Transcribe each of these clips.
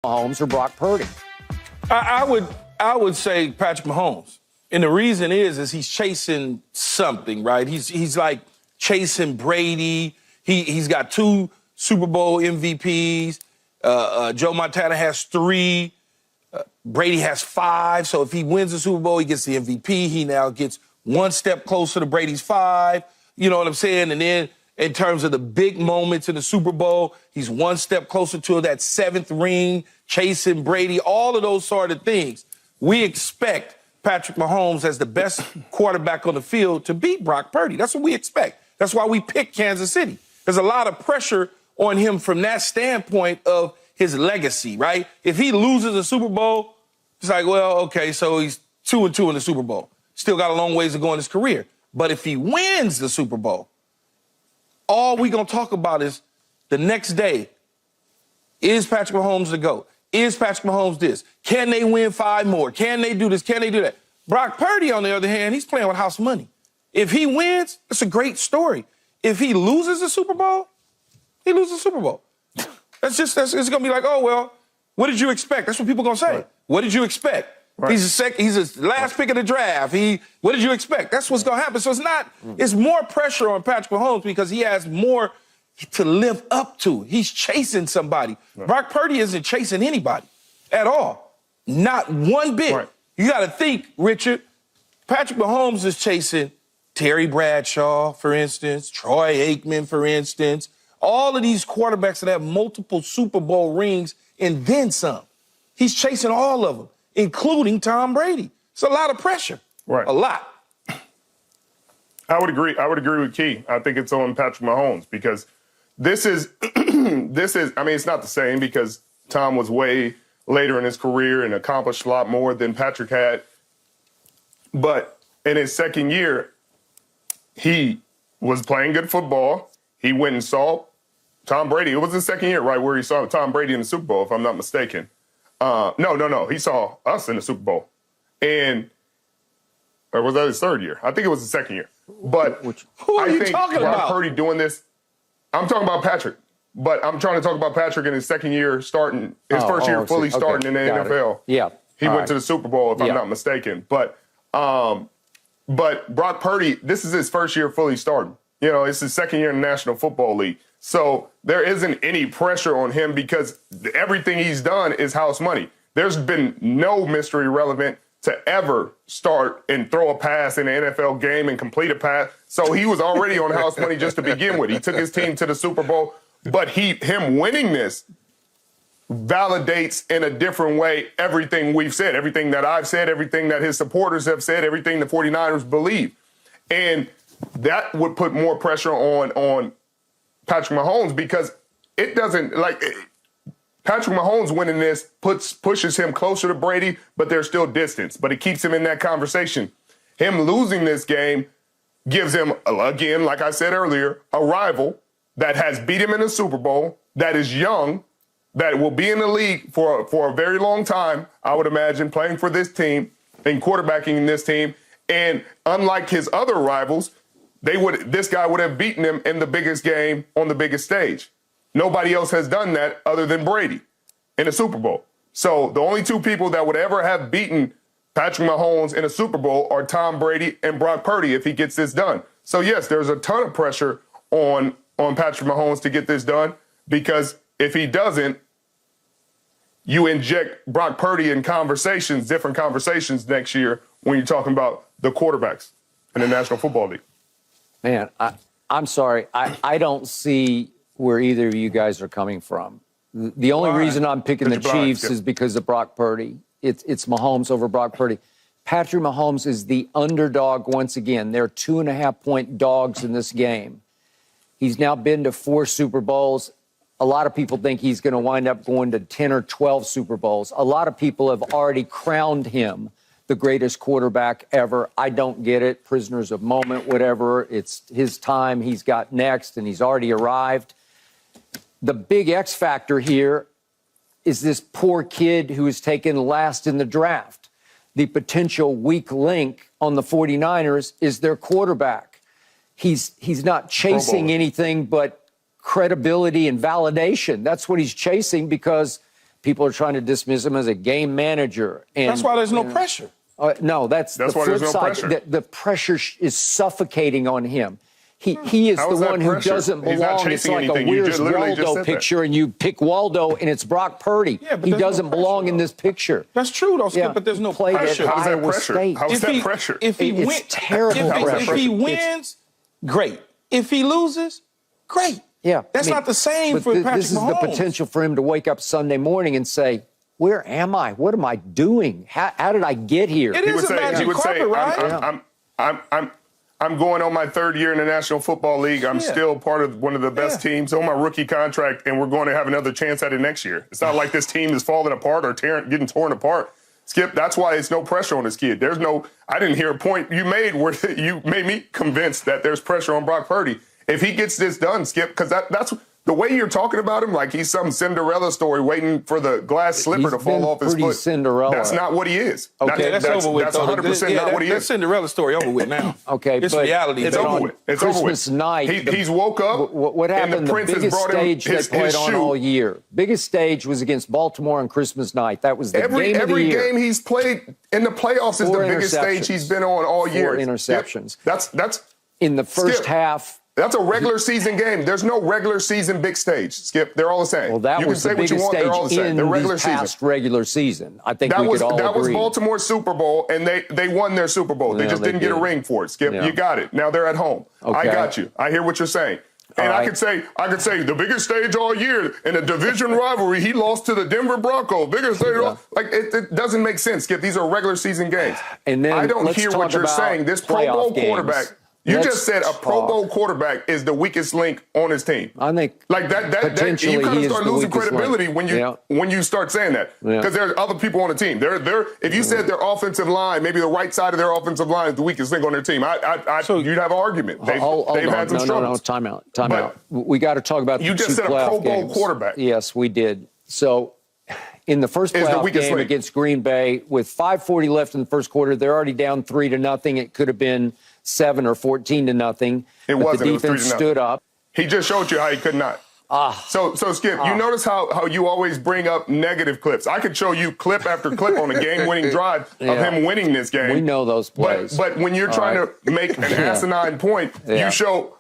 Mahomes or Brock Purdy? I would say Patrick Mahomes. And the reason is he's chasing something, right? He's like chasing Brady. He's got 2 Super Bowl MVPs. Joe Montana has 3. Brady has 5. So if he wins the Super Bowl, he gets the MVP. He now gets 1 step closer to Brady's 5. You know what I'm saying? And then in terms of the big moments in the Super Bowl, he's 1 step closer to that 7th ring, chasing Brady, all of those sort of things. We expect Patrick Mahomes as the best quarterback on the field to beat Brock Purdy. That's what we expect. That's why we picked Kansas City. There's a lot of pressure on him from that standpoint of his legacy, right? If he loses a Super Bowl, it's like, well, okay, so he's 2-2 in the Super Bowl. Still got a long ways to go in his career. But if he wins the Super Bowl, all we're going to talk about is the next day, is Patrick Mahomes the GOAT? Is Patrick Mahomes this? Can they win 5 more? Can they do this? Can they do that? Brock Purdy, on the other hand, he's playing with house money. If he wins, it's a great story. If he loses the Super Bowl, he loses the Super Bowl. It's going to be like, oh, well, what did you expect? That's what people are going to say. Right. What did you expect? Right. He's the last pick of the draft. What did you expect? That's what's going to happen. So it's more pressure on Patrick Mahomes because he has more to live up to. He's chasing somebody. Right. Brock Purdy isn't chasing anybody at all. Not one bit. Right. You got to think, Richard, Patrick Mahomes is chasing Terry Bradshaw, for instance, Troy Aikman, for instance, all of these quarterbacks that have multiple Super Bowl rings and then some. He's chasing all of them, including Tom Brady. It's a lot of pressure. Right. A lot. I would agree with Key. I think it's on Patrick Mahomes because this is, I mean, it's not the same because Tom was way later in his career and accomplished a lot more than Patrick had. But in his second year, he was playing good football. He went and saw Tom Brady. It was his second year, right, where he saw Tom Brady in the Super Bowl, if I'm not mistaken. No. He saw us in the Super Bowl. Or was that his third year? I think it was his second year. But who are you talking about? Brock Purdy doing this. I'm talking about Patrick. But I'm trying to talk about Patrick in his second year starting, his first year fully starting in the NFL. Yeah. He went to the Super Bowl, if I'm not mistaken. But Brock Purdy, this is his first year fully starting. You know, it's his second year in the National Football League. So there isn't any pressure on him because everything he's done is house money. There's been no mystery relevant to ever start and throw a pass in an NFL game and complete a pass. So he was already on house money just to begin with. He took his team to the Super Bowl. But him winning this validates in a different way everything we've said, everything that I've said, everything that his supporters have said, everything the 49ers believe. And that would put more pressure on Patrick Mahomes because it doesn't, like, Patrick Mahomes winning this pushes him closer to Brady, but there's still distance. But it keeps him in that conversation. Him losing this game gives him, again, like I said earlier, a rival that has beat him in the Super Bowl, that is young, that will be in the league for a very long time, I would imagine, playing for this team and quarterbacking this team. And unlike his other rivals, this guy would have beaten him in the biggest game on the biggest stage. Nobody else has done that other than Brady in a Super Bowl. So the only 2 people that would ever have beaten Patrick Mahomes in a Super Bowl are Tom Brady and Brock Purdy if he gets this done. So, yes, there's a ton of pressure on Patrick Mahomes to get this done because if he doesn't, you inject Brock Purdy in different conversations next year when you're talking about the quarterbacks in the National Football League. Man, I'm sorry. I don't see where either of you guys are coming from. The only reason I'm picking the Chiefs is because of Brock Purdy. It's Mahomes over Brock Purdy. Patrick Mahomes is the underdog once again. They're 2.5-point dogs in this game. He's now been to 4 Super Bowls. A lot of people think he's going to wind up going to 10 or 12 Super Bowls. A lot of people have already crowned him the greatest quarterback ever. I don't get it. Prisoners of moment, whatever. It's his time. He's got next, and he's already arrived. The big X factor here is this poor kid who was taken last in the draft. The potential weak link on the 49ers is their quarterback. He's not chasing anything but credibility and validation. That's what he's chasing because People are trying to dismiss him as a game manager. And That's why there's no pressure. no, that's the why flip there's no side. pressure. The pressure is suffocating on him. He is How the is that one who pressure? doesn't He's not belong. It's chasing like anything. a You Where's literally just Waldo said that. picture, and you pick Waldo, and it's Brock Purdy. Yeah, but He there's no doesn't pressure, belong in though. this picture. That's true, though, Skip, Yeah, but there's no played at pressure. How is that Iowa pressure? State. How is that pressure? If he It's wins, terrible pressure. If he It's- wins, great. If he loses, great. Yeah, That's not the same but for Patrick This is Mahomes. the potential for him to wake up Sunday morning and say, "Where am I? What am I doing? How did I get here?" It is a magic carpet, right? I'm going on my 3rd year in the National Football League. I'm Yeah. still part of one of the best teams on my rookie contract, and we're going to have another chance at it next year. It's not like this team is falling apart or getting torn apart. Skip, that's why it's no pressure on this kid. I didn't hear a point you made where you made me convinced that there's pressure on Brock Purdy. If he gets this done, Skip, because that's the way you're talking about him, like he's some Cinderella story waiting for the glass slipper He's to fall been off his pretty foot. Cinderella. That's not what he is. Okay, That's over with. That's though. 100% not what he That is. Cinderella story over with now. Okay, it's but reality. It's baby. over with. It's over with. Christmas night, He's woke up. What and happened? the The Prince has biggest brought him stage his they played on shoe. all year. Biggest stage was against Baltimore on Christmas night. That was the game of the Every year. game he's played in the playoffs is the 4 biggest stage interceptions. he's been on all year. 4 interceptions. That's In the first Skip, half. That's a regular season game. There's no regular season big stage, Skip. They're all the same. Well, that you was can the say what you biggest want. They're all the stage same. in They're regular the season. past regular season. I think That we was could all that was agree. Baltimore's Super Bowl, and they won their Super Bowl. They Yeah, just they didn't get a did. ring for it. Skip, Yeah. you got it. Now they're at home. I Okay. got you. I hear what you're saying. And All I right. could say the biggest stage all year in a division rivalry. He lost to the Denver Broncos. Biggest stage, like it doesn't make sense. Skip, these are regular season games. And then I don't let's hear talk what you're about saying. This Pro playoff Bowl games. quarterback. You Let's just said a Pro talk. Bowl quarterback is the weakest link on his team. I think Like that potentially you kind he of is start the losing weakest credibility link. when you start saying that, Yeah. because there's other people on the team. If you said their offensive line, maybe the right side of their offensive line is the weakest link on their team, you'd have an argument. They've had some struggles. Time out. But We got to talk about you the just two said a playoff Pro Bowl games. quarterback. Yes, we did. So in the first Is the playoff weakest game link. against Green Bay, with 5:40 left in the first quarter, they're already down 3-0. It could have been 7 or 14-0. It but wasn't. The It was defense 3-0. stood up. He just showed you how he could not. So Skip, you notice how you always bring up negative clips. I could show you clip after clip on a game-winning drive of Yeah. him winning this game. We know those plays. But when you're trying to make an asinine point, Yeah. you show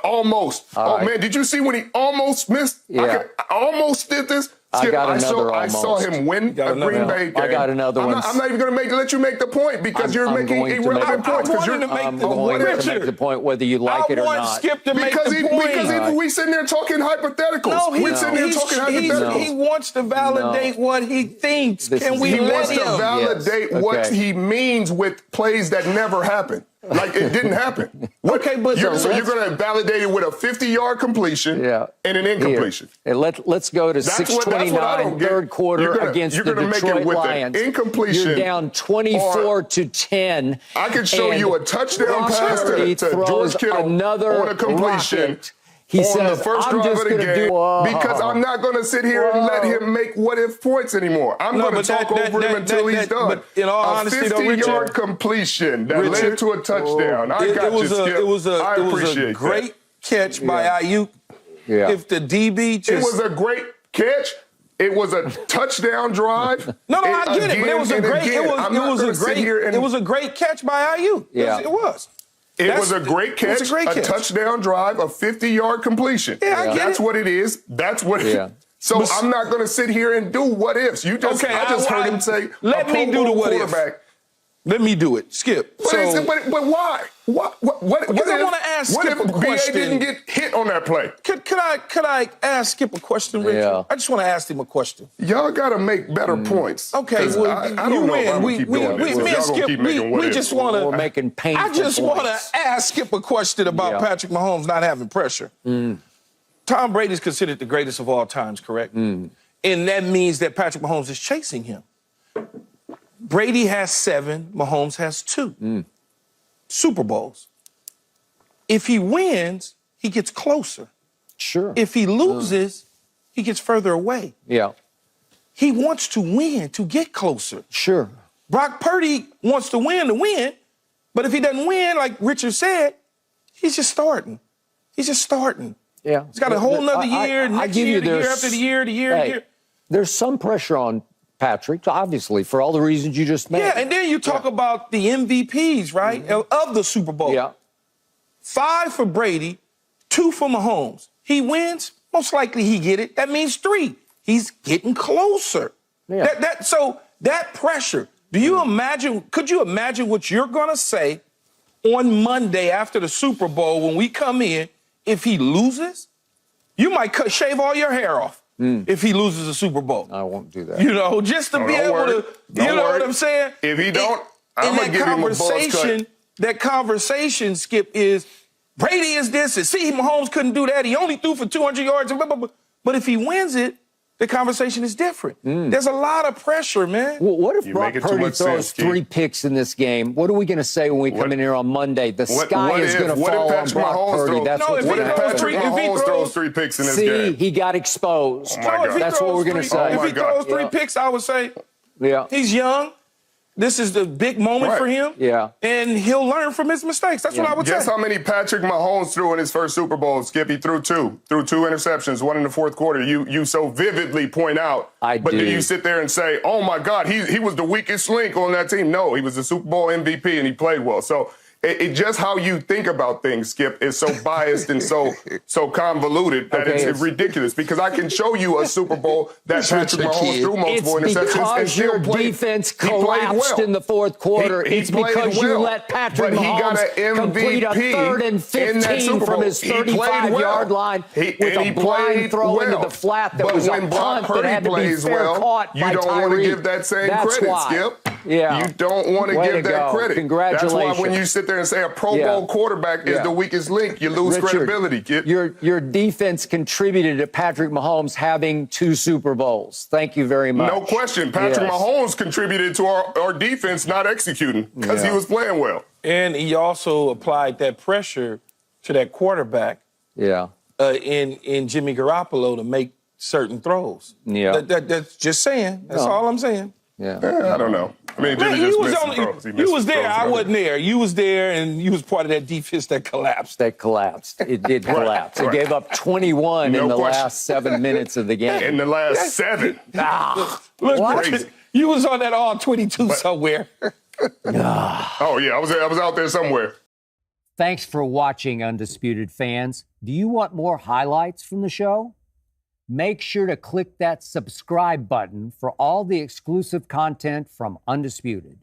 almost. All Oh right. man, did you see when he almost missed? Yeah. I almost did this. Skip, got another I saw almost. him win got a another Green one. Bay game. I got another one. I'm not even going to let you make the point because you're I'm making going to irrelevant make- points. I Because wanted you're to make I'm the going point. to make the point whether you like it or want not. Skip to make because the point. because we sitting there talking hypotheticals. No, we sitting there talking hypotheticals. he wants to validate what he thinks. This Can is- we He let wants to him? validate Yes. what Okay. he means with plays that never happen. Like it didn't happen. Okay, but so so you're going to validate it with a 50-yard completion and an incompletion. Here. And let's go to That's what I 6:29 don't get. third quarter You're gonna- against you're the gonna make it Detroit with an Lions. incompletion You're down 24-10. I could show you a touchdown pass to George Kittle another on a completion. rocket. He on says, the first I'm drive just of the going to game do because I'm not going to sit here and let him make what-if points anymore. I'm going to talk over him until he's done. But in all honesty, a though, 50-yard Richard, completion that led to a touchdown. I got you, Skip. It was I a appreciate great catch by Ayuk. Yeah. If the DB just... It was a great catch. It was a touchdown drive. No, I get it, but it was a great... It It was a great catch by Ayuk. Yeah. It was. It was a great catch, It was a great catch. touchdown drive, a 50-yard completion. Yeah, I get That's it. what it is. That's what it Yeah. So I'm not going to sit here and do what ifs. I just heard him say, let me do the what if. Let me do it. Skip. But why? What Because I if- wanna ask what Skip if a question. BA didn't get hit on that play? Could I ask Skip a question, Richard? Yeah. I just want to ask him a question. Y'all got to make better points. Okay, 'Cause well, I you don't know if I'm win. going to keep doing this. Me Y'all and gonna Skip, keep making what we ifs. just want to. We're making painful I just want points. to ask Skip a question about Yeah. Patrick Mahomes not having pressure. Tom Brady's considered the greatest of all times, correct? And that means that Patrick Mahomes is chasing him. Brady has 7, Mahomes has 2 Super Bowls. If he wins, he gets closer. Sure. If he loses, he gets further away. Yeah. He wants to win to get closer. Sure. Brock Purdy wants to win, but if he doesn't win, like Richard said, he's just starting. He's just starting. Yeah. He's got a whole nother I year, next give year, you the year this. after the year, the year, the Hey, year. There's some pressure on Patrick, obviously, for all the reasons you just made. Yeah, and then you talk about the MVPs, right, of the Super Bowl. Yeah. 5 for Brady, 2 for Mahomes. He wins, most likely he get it. That means 3. He's getting closer. Yeah. So that pressure, could you imagine what you're going to say on Monday after the Super Bowl when we come in if he loses? You might shave all your hair off if he loses the Super Bowl. I won't do that. You know, just to be able to, you know what I'm saying? If he don't, I'm going to give him a buzz cut. That conversation, Skip, is Brady is this, and see, Mahomes couldn't do that. He only threw for 200 yards. But if he wins it, the conversation is different. There's a lot of pressure, man. Well, what if Brock Purdy throws 3 picks in this game? What are we going to say when we come in here on Monday? The sky is going to fall on Brock Purdy. That's what if Patrick Mahomes throws 3 picks in this game? See, he got exposed. Oh my God. That's what we're going to say. If he throws 3 picks, I would say he's young. This is the big moment for him. Yeah. And he'll learn from his mistakes. That's what I would say. Guess how many Patrick Mahomes threw in his first Super Bowl? Skip, he threw 2. Threw 2 interceptions, 1 in the fourth quarter. You so vividly point out. But do you sit there and say, oh, my God, he was the weakest link on that team? No, he was the Super Bowl MVP, and he played well. So it just how you think about things, Skip, is so biased and so convoluted that it's ridiculous. Because I can show you a Super Bowl that Patrick Mahomes threw multiple interceptions and still played. Your defense collapsed in the fourth quarter. It's because you let Patrick Mahomes complete a 3rd and 15 from his 35-yard line with a blind throw into the flat that was a punt that had to be fair caught by Tyree. You don't want to give that same credit, Skip. Yeah. You don't want to give that credit. Congratulations. That's why when you sit there and say a Pro Bowl quarterback is the weakest link, you lose credibility, kid. Your defense contributed to Patrick Mahomes having 2 Super Bowls. Thank you very much. No question. Patrick Mahomes contributed to our defense not executing because he was playing well. And he also applied that pressure to that quarterback in Jimmy Garoppolo to make certain throws. Yeah. That's just saying. That's all I'm saying. Yeah. I don't know. I mean, Jimmy just missed some throws. You was there. I wasn't there. You was there, and you was part of that defense that collapsed. It did collapse. It gave up 21 in the last 7 minutes of the game. In the last 7. Look, crazy. You was on that all 22 somewhere. Oh, yeah. I was out there somewhere. Thanks for watching, Undisputed fans. Do you want more highlights from the show? Make sure to click that subscribe button for all the exclusive content from Undisputed.